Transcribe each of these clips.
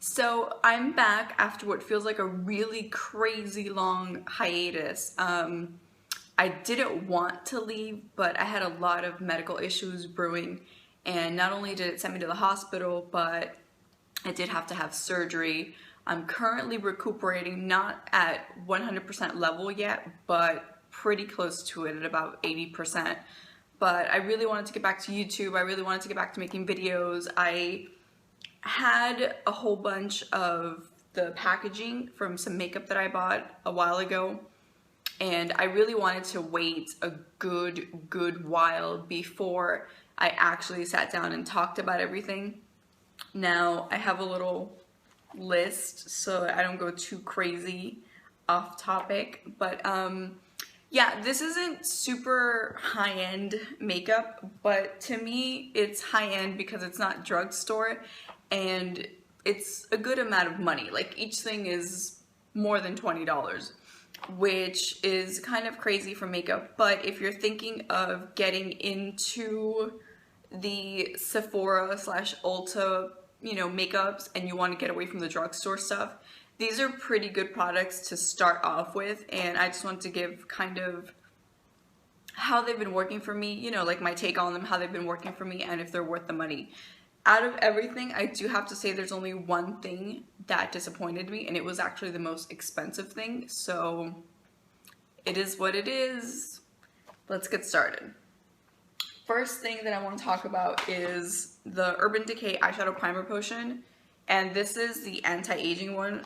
So I'm back after what feels like a really crazy long hiatus. I didn't want to leave, but I had a lot of medical issues brewing, and not only did it send me to the hospital, but I did have to have surgery. I'm currently recuperating, not at 100% level yet, but pretty close to it at about 80%. But I really wanted to get back to YouTube. I really wanted to get back to making videos. I had a whole bunch of the packaging from some makeup that I bought a while ago, and I really wanted to wait a good while before I actually sat down and talked about everything. Now I have a little list so I don't go too crazy off topic, but yeah, this isn't super high-end makeup, but to me it's high-end because it's not drugstore and it's a good amount of money. Like, each thing is more than $20, which is kind of crazy for makeup. But if you're thinking of getting into the Sephora slash Ulta, makeups, and you want to get away from the drugstore stuff, these are pretty good products to start off with. And I just want to give kind of how they've been working for me, like my take on them, how they've been working for me, and if they're worth the money. Out of everything, I do have to say there's only one thing that disappointed me, and it was actually the most expensive thing, so it is what it is. Let's get started. First thing that I want to talk about is the Urban Decay Eyeshadow Primer Potion, and this is the anti-aging one.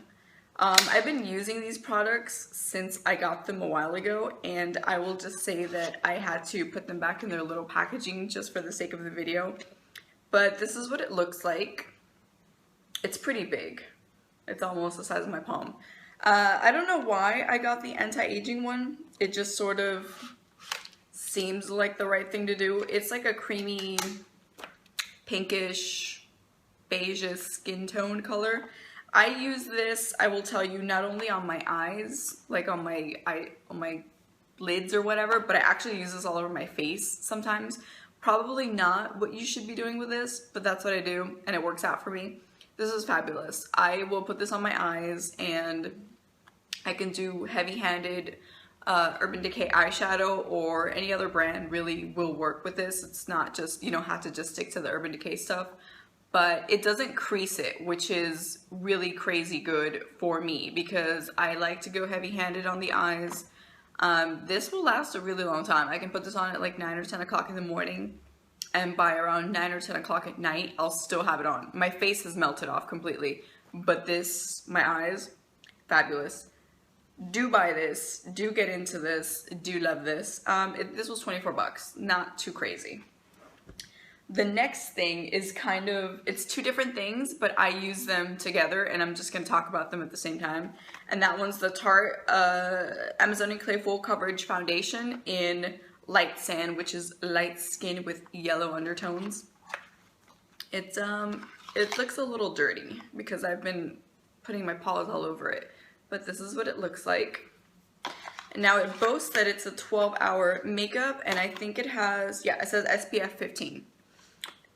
I've been using these products since I got them a while ago, and I will just say that I had to put them back in their little packaging just for the sake of the video. But this is what it looks like. It's pretty big. It's almost the size of my palm. I don't know why I got the anti-aging one. It just sort of seems like the right thing to do. It's like a creamy, pinkish, beige skin tone color. I use this, I will tell you, not only on my eyes, like on my lids or whatever, but I actually use this all over my face sometimes. Probably not what you should be doing with this, but that's what I do, and it works out for me. This is fabulous. I will put this on my eyes, and I can do heavy-handed Urban Decay eyeshadow, or any other brand really will work with this. It's not just, you don't have to just stick to the Urban Decay stuff, but it doesn't crease it, which is really crazy good for me because I like to go heavy-handed on the eyes. This will last a really long time. I can put this on at like 9 or 10 o'clock in the morning, and by around 9 or 10 o'clock at night, I'll still have it on. My face has melted off completely, but this, my eyes, fabulous. Do buy this, do get into this, do love this. This was 24 bucks, not too crazy. The next thing is kind of, it's two different things, but I use them together, and I'm just going to talk about them at the same time. And that one's the Tarte Amazonian Clay Full Coverage Foundation in Light Sand, which is light skin with yellow undertones. It looks a little dirty because I've been putting my paws all over it, but this is what it looks like. And now it boasts that it's a 12-hour makeup, and I think it has, yeah, it says SPF 15.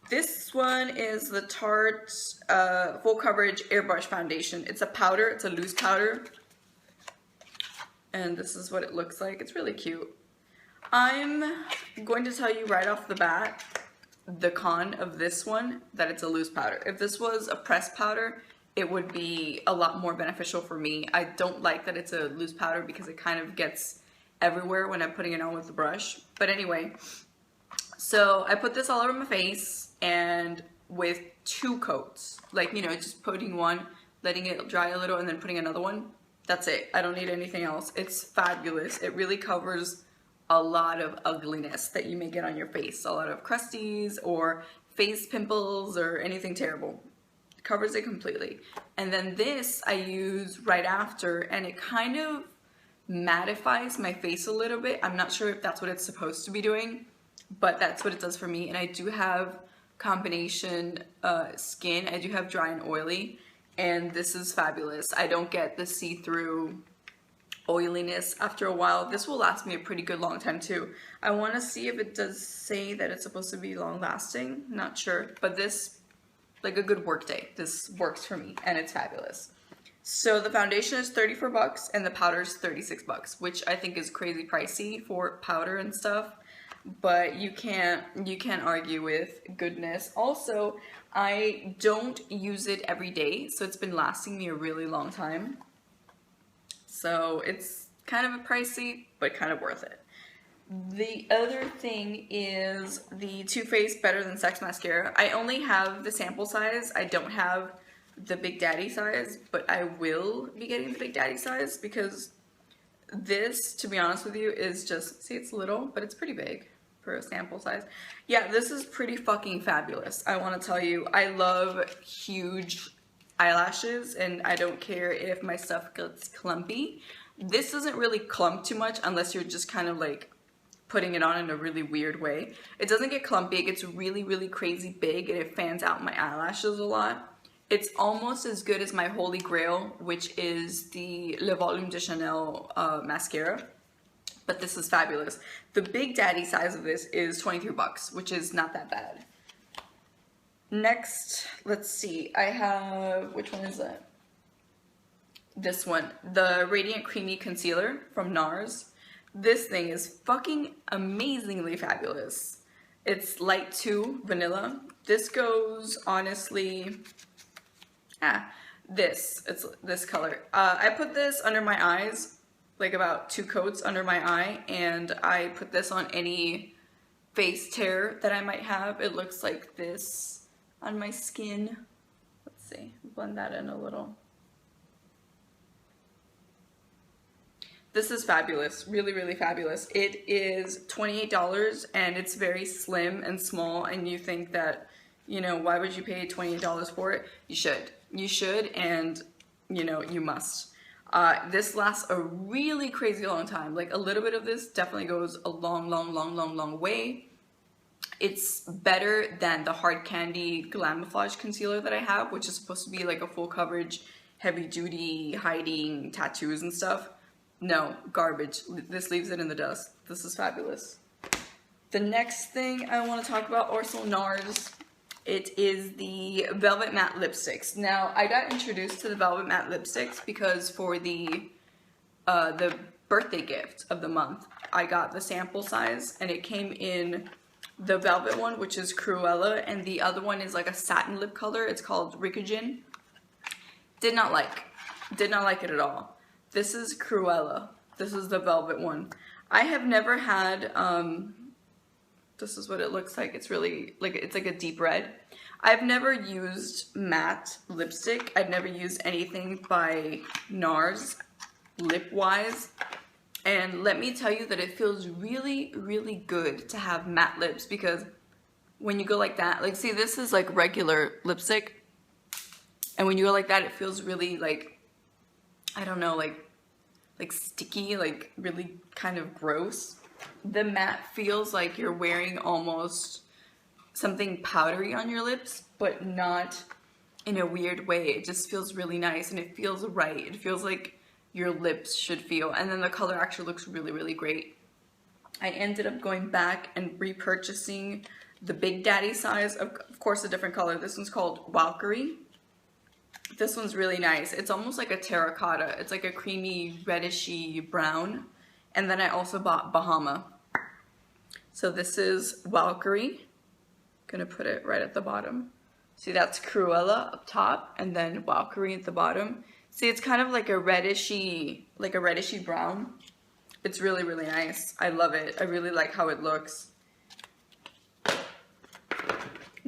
This one is the Tarte Full Coverage Airbrush Foundation. It's a powder, it's a loose powder. And this is what it looks like. It's really cute. I'm going to tell you right off the bat, the con of this one, that it's a loose powder. If this was a pressed powder, it would be a lot more beneficial for me. I don't like that it's a loose powder because it kind of gets everywhere when I'm putting it on with the brush. But anyway, so I put this all over my face, and with 2 coats, like, just putting one, letting it dry a little, and then putting another one. That's it. I don't need anything else. It's fabulous. It really covers a lot of ugliness that you may get on your face, a lot of crusties or face pimples or anything terrible. It covers it completely. And then this I use right after, and it kind of mattifies my face a little bit. I'm not sure if that's what it's supposed to be doing, but that's what it does for me. And I do have combination skin. I do have dry and oily, and this is fabulous. I don't get the see-through oiliness after a while. This will last me a pretty good long time too. I want to see if it does say that it's supposed to be long lasting. Not sure, but this like a good work day, this works for me and it's fabulous. So the foundation is 34 bucks and the powder is 36 bucks, which I think is crazy pricey for powder and stuff, but you can't argue with goodness. Also, I don't use it every day, so it's been lasting me a really long time. So it's kind of pricey, but kind of worth it. The other thing is the Too Faced Better Than Sex mascara. I only have the sample size. I don't have the Big Daddy size, but I will be getting the Big Daddy size because this, to be honest with you, is just, see, it's little, but it's pretty big for a sample size. Yeah, this is pretty fucking fabulous. I want to tell you, I love huge eyelashes, and I don't care if my stuff gets clumpy. This doesn't really clump too much unless you're just kind of like putting it on in a really weird way. It doesn't get clumpy, it gets really, really crazy big, and it fans out my eyelashes a lot. It's almost as good as my holy grail, which is the Le Volume de Chanel mascara, but this is fabulous. The Big Daddy size of this is 23 bucks, which is not that bad. Next, let's see, I have, which one is that? This one, the Radiant Creamy Concealer from NARS. This thing is fucking amazingly fabulous. It's light 2 vanilla. This goes, honestly, it's this color. I put this under my eyes, like about 2 coats under my eye, and I put this on any face tear that I might have. It looks like this on my skin. Let's see, blend that in a little. This is fabulous, really, really fabulous. It is $28 and it's very slim and small, and you think that, you know, why would you pay $28 for it? You should. You should, and, you know, you must. This lasts a really crazy long time. Like, a little bit of this definitely goes a long, long, long, long, long way. It's better than the Hard Candy Glamouflage concealer that I have, which is supposed to be like a full coverage, heavy duty, hiding tattoos and stuff. No, garbage. This leaves it in the dust. This is fabulous. The next thing I want to talk about, also NARS, it is the Velvet Matte Lipsticks. Now, I got introduced to the Velvet Matte Lipsticks because for the birthday gift of the month, I got the sample size, and it came in the velvet one, which is Cruella, and the other one is like a satin lip color. It's called Virgen. Did not like it at all. This is Cruella. This is the velvet one. I have never had, this is what it looks like. It's really, like, it's like a deep red. I've never used matte lipstick. I've never used anything by NARS, lip-wise. And let me tell you that it feels really, really good to have matte lips, because when you go like that, like, see, this is like regular lipstick. And when you go like that, it feels really like, I don't know, like sticky, like really kind of gross. The matte feels like you're wearing almost something powdery on your lips, but not in a weird way. It just feels really nice, and it feels right. It feels like your lips should feel. And then the color actually looks really, really great. I ended up going back and repurchasing the Big Daddy size, of course a different color. This one's called Walkyrie. This one's really nice. It's almost like a terracotta. It's like a creamy, redishy brown. And then I also bought Bahama. So this is Walkyrie. Gonna put it right at the bottom. See, that's Cruella up top, and then Walkyrie at the bottom. See, it's kind of like a redishy brown. It's really, really nice. I love it. I really like how it looks.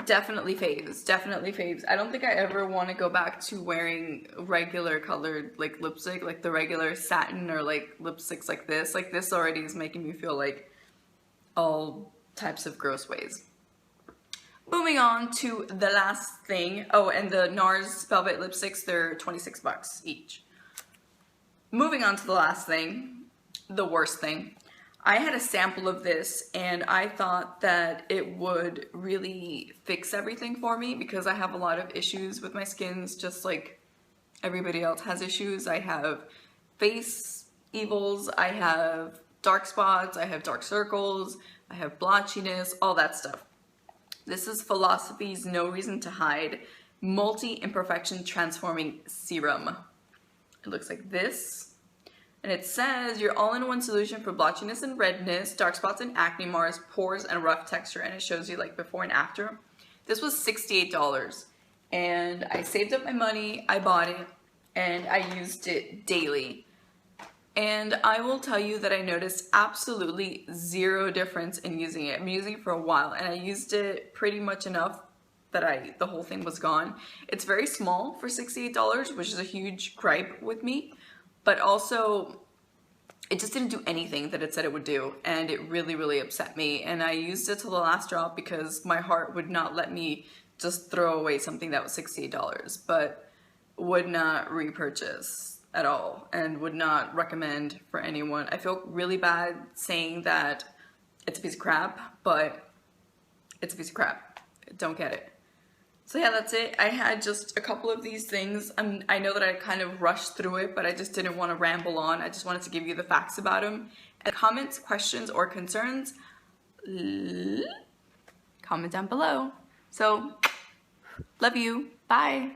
Definitely faves. Definitely faves. I don't think I ever want to go back to wearing regular colored like lipstick, like the regular satin or like lipsticks like this. Like, this already is making me feel like all types of gross ways. Moving on to the last thing. Oh, and the NARS Velvet lipsticks, they're 26 bucks each. Moving on to the last thing, the worst thing. I had a sample of this, and I thought that it would really fix everything for me, because I have a lot of issues with my skins, just like everybody else has issues. I have face evils, I have dark spots, I have dark circles, I have blotchiness, all that stuff. This is Philosophy's No Reason to Hide. multi-imperfection transforming serum. It looks like this. And it says your all-in-one solution for blotchiness and redness, dark spots and acne marks, pores and rough texture. And it shows you like before and after. This was $68. And I saved up my money, I bought it, and I used it daily. And I will tell you that I noticed absolutely zero difference in using it. I've been using it for a while, and I used it pretty much enough that the whole thing was gone. It's very small for $68, which is a huge gripe with me, but also it just didn't do anything that it said it would do, and it really, really upset me. And I used it till the last drop because my heart would not let me just throw away something that was $68, but would not repurchase at all and would not recommend for anyone. I feel really bad saying that it's a piece of crap, but it's a piece of crap. Don't get it. So yeah, that's it. I had just a couple of these things. I know that I kind of rushed through it, but I just didn't want to ramble on. I just wanted to give you the facts about them. And comments, questions, or concerns, comment down below. So, love you. Bye.